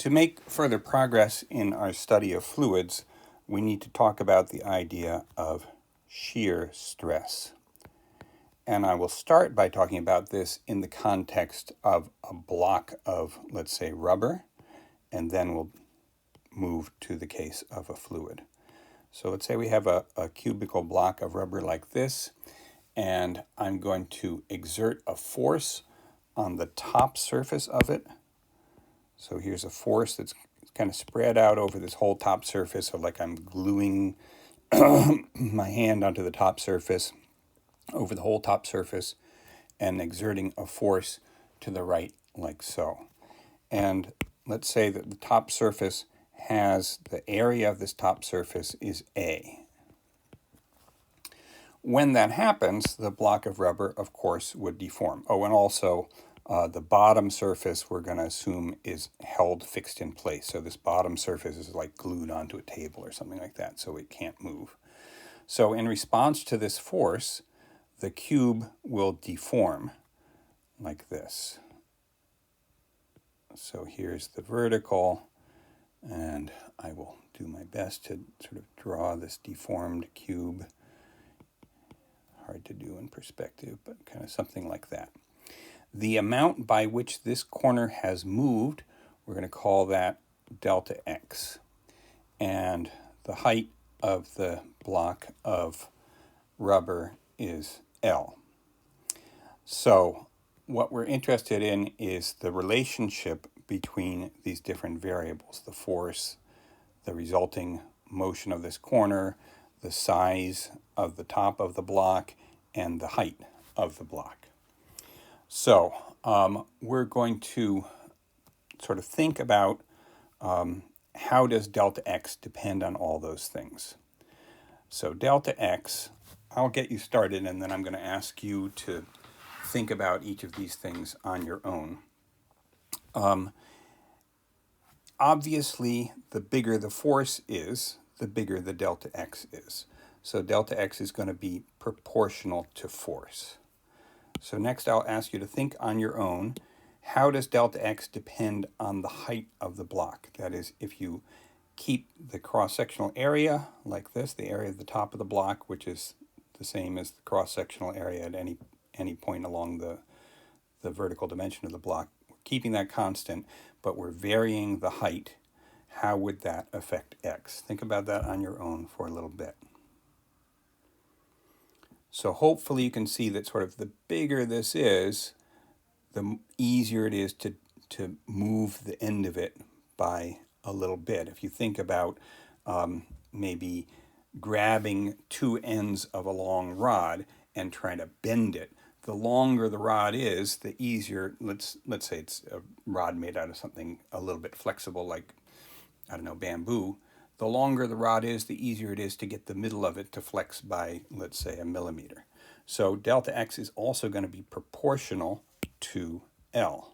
To make further progress in our study of fluids, we need to talk about the idea of shear stress. And I will start by talking about this in the context of a block of, let's say, rubber, and then we'll move to the case of a fluid. So let's say we have a cubical block of rubber like this, and I'm going to exert a force on the top surface of it. So here's a force that's kind of spread out over this whole top surface, so like I'm gluing my hand onto the top surface, over the whole top surface, and exerting a force to the right like so. And let's say that the top surface has, the area of this top surface is A. When that happens, the block of rubber, of course, would deform. Oh, and also the bottom surface we're going to assume is held fixed in place. So this bottom surface is like glued onto a table or something like that, so it can't move. So in response to this force, the cube will deform like this. So here's the vertical, and I will do my best to sort of draw this deformed cube. Hard to do in perspective, but kind of something like that. The amount by which this corner has moved, we're going to call that delta x. And the height of the block of rubber is L. So what we're interested in is the relationship between these different variables, the force, the resulting motion of this corner, the size of the top of the block, and the height of the block. So we're going to sort of think about how does delta x depend on all those things. So delta x, I'll get you started, and then I'm going to ask you to think about each of these things on your own. Obviously, the bigger the force is, the bigger the delta x is. So delta x is going to be proportional to force. So next I'll ask you to think on your own, how does delta x depend on the height of the block? That is, if you keep the cross-sectional area like this, the area of the top of the block, which is the same as the cross-sectional area at any point along the vertical dimension of the block, we're keeping that constant, but we're varying the height. How would that affect x? Think about that on your own for a little bit. So hopefully you can see that sort of the bigger this is, the easier it is to move the end of it by a little bit. If you think about maybe grabbing two ends of a long rod and trying to bend it, the longer the rod is, the easier. Let's say it's a rod made out of something a little bit flexible, like, I don't know, bamboo. The longer the rod is, the easier it is to get the middle of it to flex by, let's say, a millimeter. So delta x is also going to be proportional to L.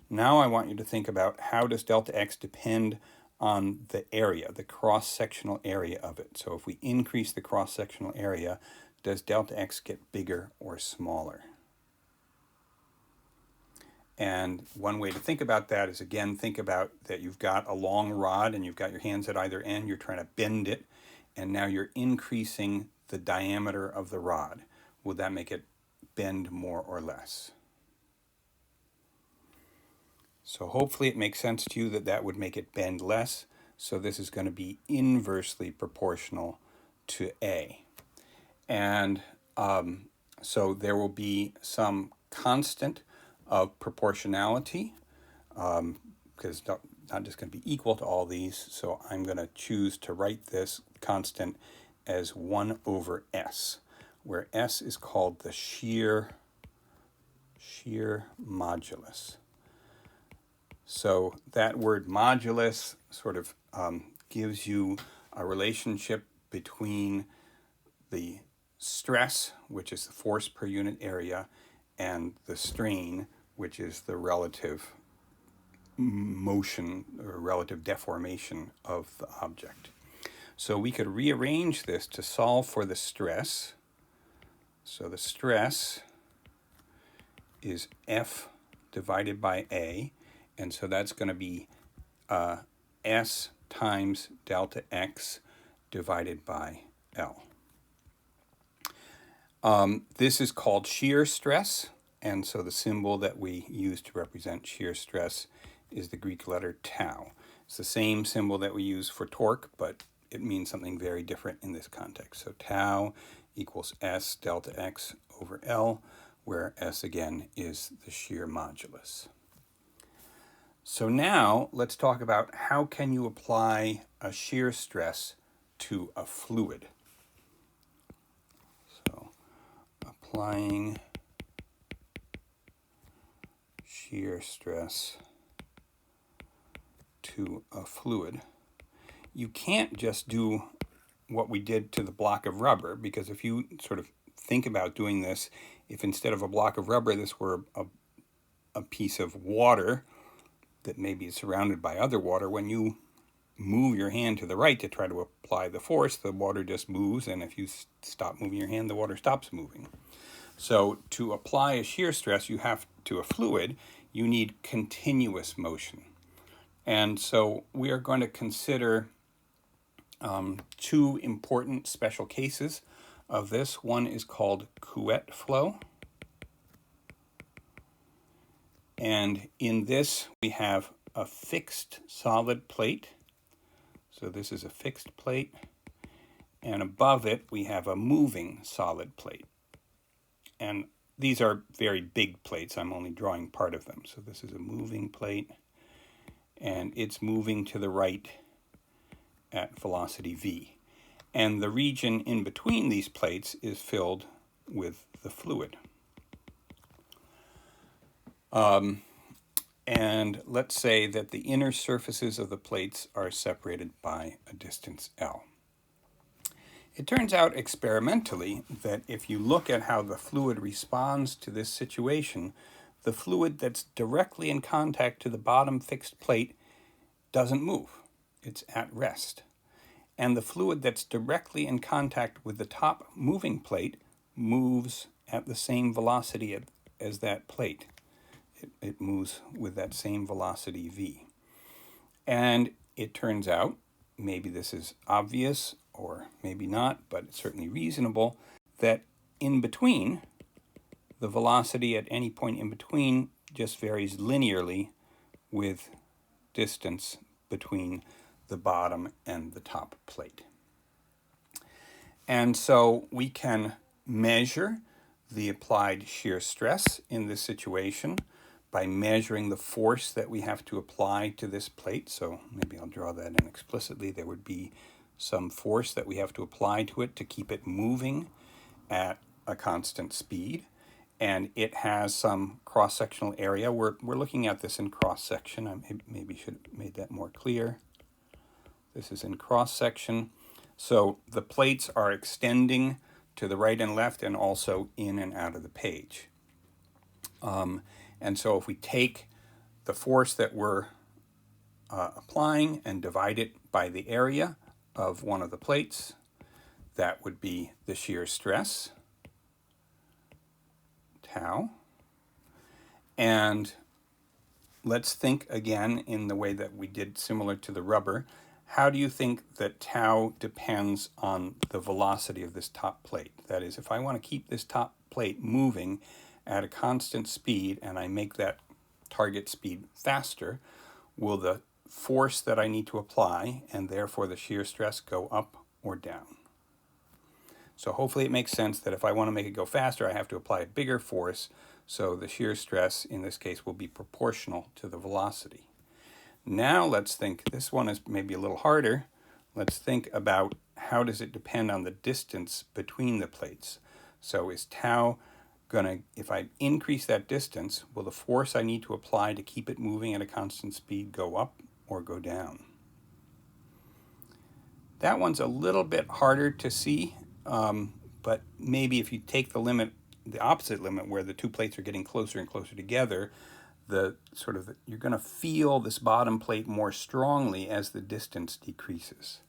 Now I want you to think about, how does delta x depend on the area, the cross-sectional area of it. So if we increase the cross-sectional area, does delta x get bigger or smaller? And one way to think about that is, again, think about that you've got a long rod and you've got your hands at either end, you're trying to bend it, and now you're increasing the diameter of the rod. Would that make it bend more or less? So hopefully it makes sense to you that that would make it bend less. So this is going to be inversely proportional to A. And so there will be some constant of proportionality, because not just going to be equal to all these. So I'm going to choose to write this constant as 1 over S, where S is called the shear modulus. So that word modulus sort of gives you a relationship between the stress, which is the force per unit area, and the strain, which is the relative motion or relative deformation of the object. So we could rearrange this to solve for the stress. So the stress is F divided by A, And so that's going to be S times delta X divided by L. This is called shear stress, and so the symbol that we use to represent shear stress is the Greek letter tau. It's the same symbol that we use for torque, but it means something very different in this context. So tau equals S delta X over L, where S again is the shear modulus. So now let's talk about how can you apply a shear stress to a fluid. So applying shear stress to a fluid. You can't just do what we did to the block of rubber, because if you sort of think about doing this, if instead of a block of rubber this were a piece of water that maybe is surrounded by other water, when you move your hand to the right to try to apply the force, the water just moves, and if you stop moving your hand, the water stops moving. So to apply a shear stress, you have to a fluid, you need continuous motion. And so we are going to consider two important special cases of this. One is called Couette flow. And in this, we have a fixed solid plate. So this is a fixed plate. And above it, we have a moving solid plate. And these are very big plates. I'm only drawing part of them. So this is a moving plate, and it's moving to the right at velocity v. And the region in between these plates is filled with the fluid. And let's say that the inner surfaces of the plates are separated by a distance L. It turns out experimentally that if you look at how the fluid responds to this situation, the fluid that's directly in contact to the bottom fixed plate doesn't move. It's at rest. And the fluid that's directly in contact with the top moving plate moves at the same velocity as that plate. It moves with that same velocity v. And it turns out, maybe this is obvious or maybe not, but it's certainly reasonable, that in between, the velocity at any point in between just varies linearly with distance between the bottom and the top plate. And so we can measure the applied shear stress in this situation by measuring the force that we have to apply to this plate. So maybe I'll draw that in explicitly. There would be some force that we have to apply to it to keep it moving at a constant speed. And it has some cross-sectional area. We're looking at this in cross-section. I maybe should have made that more clear. This is in cross-section. So the plates are extending to the right and left and also in and out of the page. And so if we take the force that we're applying and divide it by the area of one of the plates, that would be the shear stress, tau. And let's think again in the way that we did similar to the rubber. How do you think that tau depends on the velocity of this top plate? That is, if I want to keep this top plate moving at a constant speed and I make that target speed faster, will the force that I need to apply and therefore the shear stress go up or down? So hopefully it makes sense that if I want to make it go faster, I have to apply a bigger force, so the shear stress in this case will be proportional to the velocity. Now let's think, this one is maybe a little harder. Let's think about how does it depend on the distance between the plates. So is tau gonna, if I increase that distance, will the force I need to apply to keep it moving at a constant speed go up or go down? That one's a little bit harder to see, but maybe if you take the limit, the opposite limit, where the two plates are getting closer and closer together, you're going to feel this bottom plate more strongly as the distance decreases.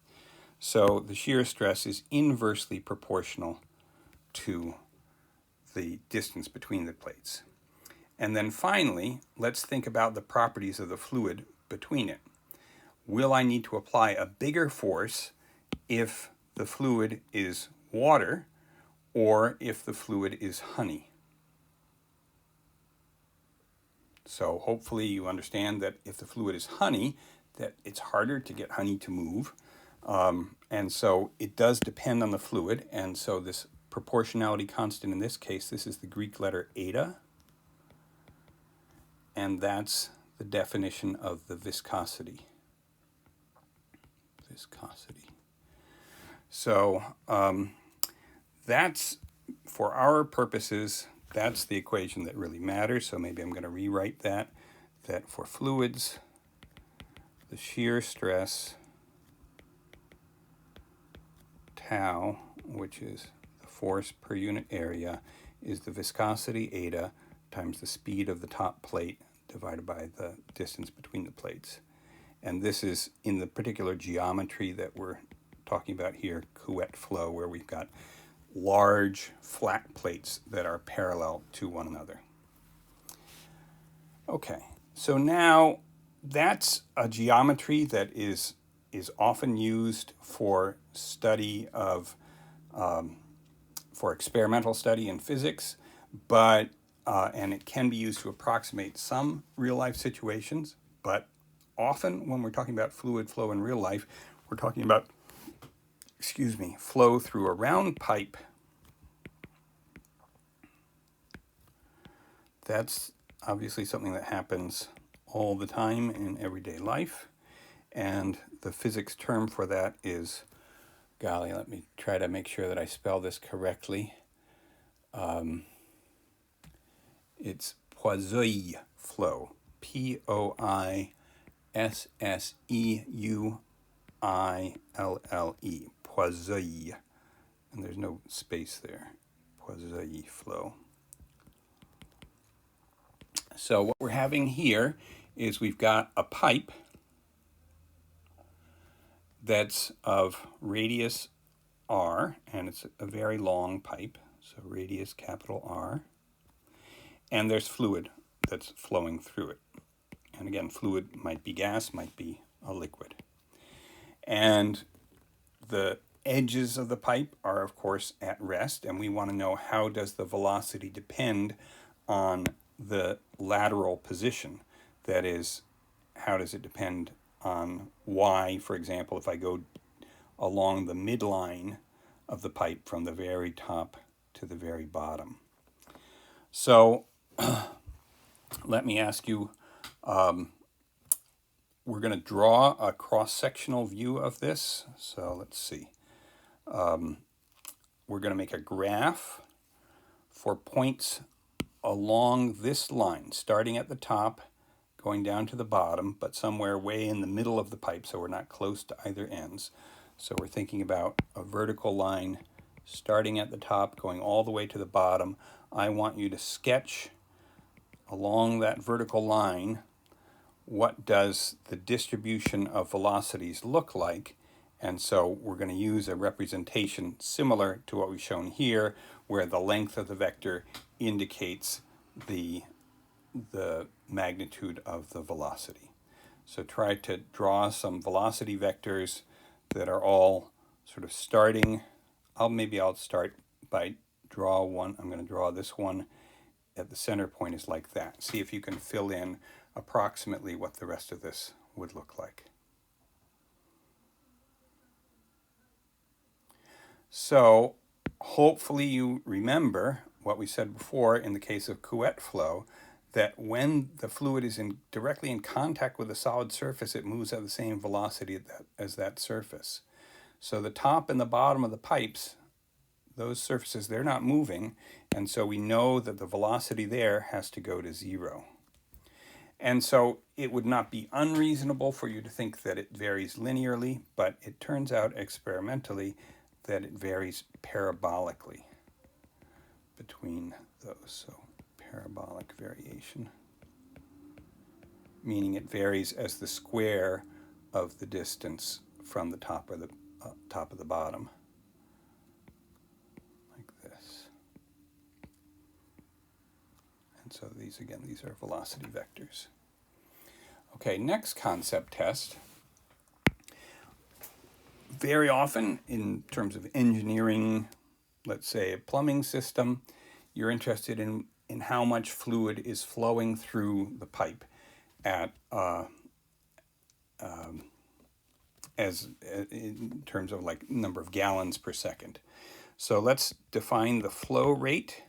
So the shear stress is inversely proportional to the distance between the plates. And then finally, let's think about the properties of the fluid between it. Will I need to apply a bigger force if the fluid is water or if the fluid is honey? So hopefully you understand that if the fluid is honey, that it's harder to get honey to move. And so it does depend on the fluid. And so this proportionality constant in this case, this is the Greek letter eta. And that's the definition of the viscosity. Viscosity. So that's, for our purposes, that's the equation that really matters. So maybe I'm going to rewrite that for fluids, the shear stress tau, which is the force per unit area, is the viscosity eta times the speed of the top plate divided by the distance between the plates. And this is in the particular geometry that we're talking about here, Couette flow, where we've got large flat plates that are parallel to one another. Okay, so now that's a geometry that is often used for study of, for experimental study in physics, but and it can be used to approximate some real-life situations, but often when we're talking about fluid flow in real life, we're talking about, flow through a round pipe. That's obviously something that happens all the time in everyday life. And the physics term for that is, golly, let me try to make sure that I spell this correctly. It's Poiseuille flow, Poiseuille, Poiseuille, and there's no space there, Poiseuille flow. So what we're having here is we've got a pipe that's of radius r, and it's a very long pipe, so radius capital R, and there's fluid that's flowing through it. And again, fluid might be gas, might be a liquid. And the edges of the pipe are, of course, at rest, and we want to know how does the velocity depend on the lateral position. That is, how does it depend on y, for example, if I go along the midline of the pipe from the very top to the very bottom. So let me ask you, we're going to draw a cross-sectional view of this. So let's see. We're going to make a graph for points along this line, starting at the top, going down to the bottom, but somewhere way in the middle of the pipe, so we're not close to either ends. So we're thinking about a vertical line starting at the top, going all the way to the bottom. I want you to sketch along that vertical line, what does the distribution of velocities look like? And so we're going to use a representation similar to what we've shown here, where the length of the vector indicates the magnitude of the velocity. So try to draw some velocity vectors that are all sort of starting. I'll start by draw one. I'm going to draw this one at the center point is like that. See if you can fill in approximately what the rest of this would look like. So hopefully you remember what we said before in the case of Couette flow, that when the fluid is directly in contact with a solid surface, it moves at the same velocity as that surface. So the top and the bottom of the pipes, those surfaces, they're not moving, and so we know that the velocity there has to go to 0. And so it would not be unreasonable for you to think that it varies linearly, but it turns out experimentally that it varies parabolically between those. So parabolic variation, meaning it varies as the square of the distance from the top or the top of the bottom, like this. So these, again, these are velocity vectors. Okay, next concept test. Very often in terms of engineering, let's say a plumbing system, you're interested in how much fluid is flowing through the pipe at in terms of like number of gallons per second. So let's define the flow rate.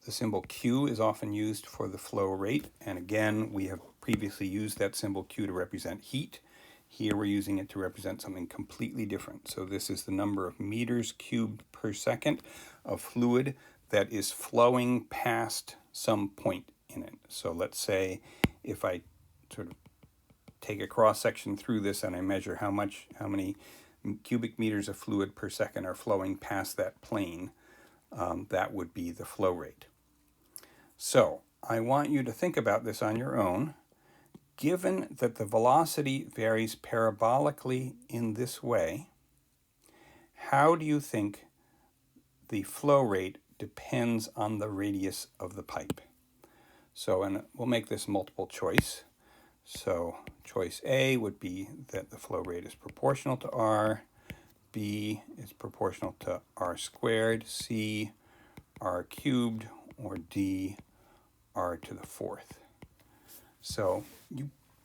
The symbol Q is often used for the flow rate. And again, we have previously used that symbol Q to represent heat. Here we're using it to represent something completely different. So this is the number of meters cubed per second of fluid that is flowing past some point in it. So let's say if I sort of take a cross section through this and I measure how many cubic meters of fluid per second are flowing past that plane, that would be the flow rate. So I want you to think about this on your own. Given that the velocity varies parabolically in this way, how do you think the flow rate depends on the radius of the pipe? So, and we'll make this multiple choice. So choice A would be that the flow rate is proportional to R, B is proportional to R squared, C, R cubed, or D, R to the fourth. So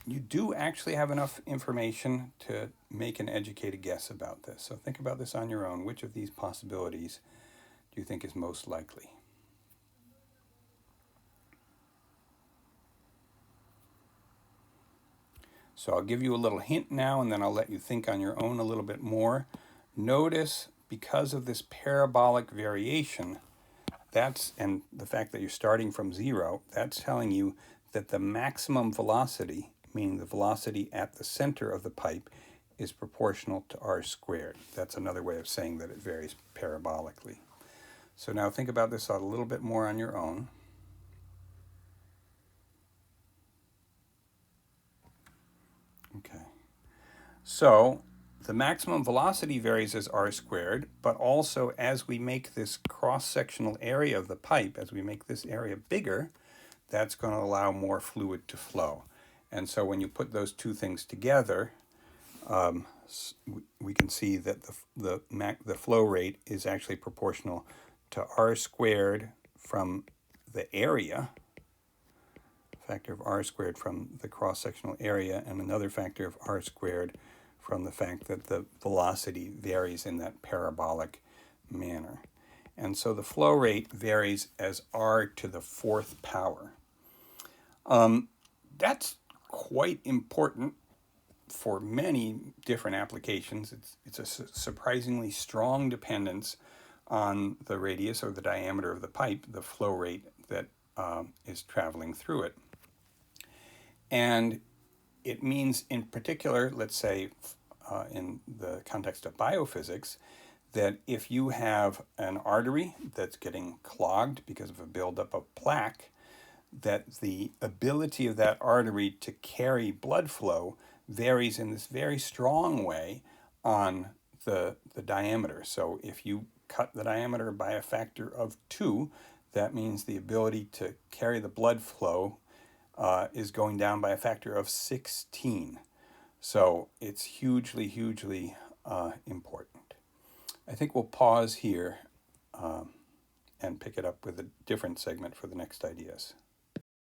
you do actually have enough information to make an educated guess about this. So think about this on your own. Which of these possibilities do you think is most likely? So I'll give you a little hint now, and then I'll let you think on your own a little bit more. Notice, because of this parabolic variation, and the fact that you're starting from zero, that's telling you that the maximum velocity, meaning the velocity at the center of the pipe, is proportional to R squared. That's another way of saying that it varies parabolically. So now think about this a little bit more on your own. Okay. So the maximum velocity varies as R squared, but also as we make this cross-sectional area of the pipe, as we make this area bigger, that's going to allow more fluid to flow. And so when you put those two things together, we can see that the flow rate is actually proportional to R squared from the area, factor of R squared from the cross-sectional area, and another factor of R squared from the fact that the velocity varies in that parabolic manner. And so the flow rate varies as R to the fourth power. That's quite important for many different applications. It's a surprisingly strong dependence on the radius or the diameter of the pipe, the flow rate that is traveling through it. And it means, in particular, let's say in the context of biophysics, that if you have an artery that's getting clogged because of a buildup of plaque, that the ability of that artery to carry blood flow varies in this very strong way on the diameter. So if you cut the diameter by a factor of 2, that means the ability to carry the blood flow is going down by a factor of 16. So it's hugely, hugely important. I think we'll pause here and pick it up with a different segment for the next ideas.